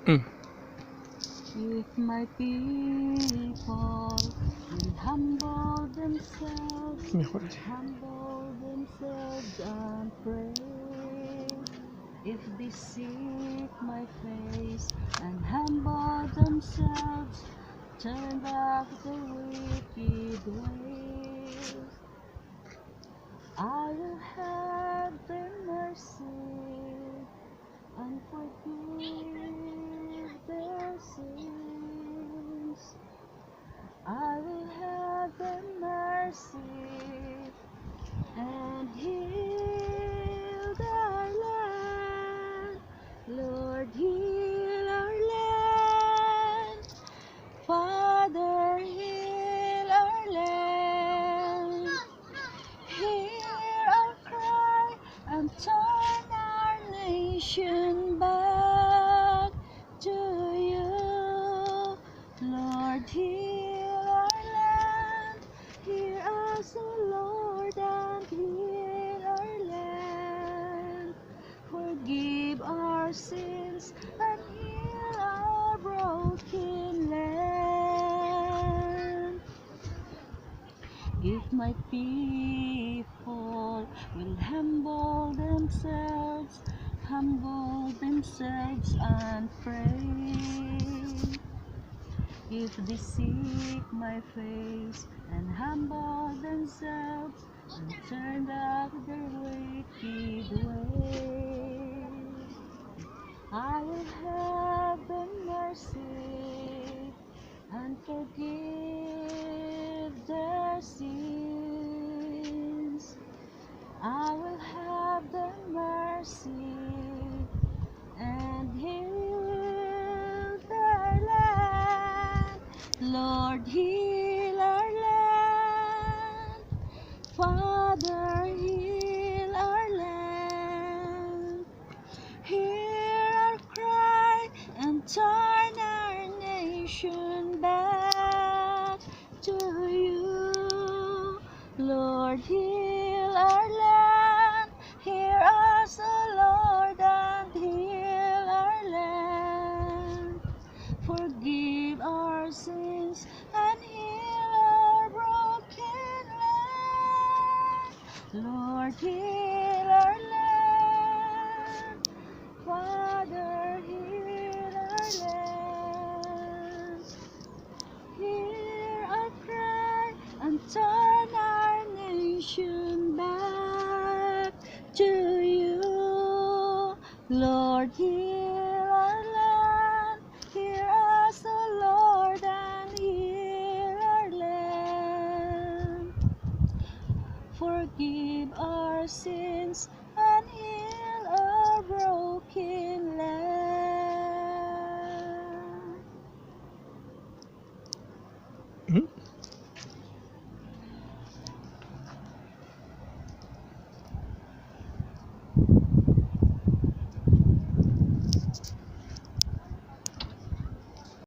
Mm. If my people will Mejor. humble themselves and pray. If they seek my face and humble themselves, turn back the wicked ways, I will have their mercy and forgive their sins. I will have their mercy and heal their land. Lord, heal our land. Father, heal our land. Hear our cry and turn our nation back to you. Lord, heal our land. Hear us, O Lord, and heal our land. Forgive our sins and heal our broken land. If my people will humble themselves and pray. If they seek my face and humble themselves and turn back their wicked ways, I will have them mercy and forgive their sins. I will have them mercy and heal their land. Lord, heal our land. Father, heal our land. Hear our cry and turn our nation back to you. Lord, heal our land. Hear us, O Lord, and heal our land. Forgive our sins and heal our broken land. Lord, heal our land. Father, heal our land. Hear our cry and turn our nation back to you. Lord, heal our land. Hear us, O Lord, and heal our land. Forgive our sins and heal our broken land. Mm.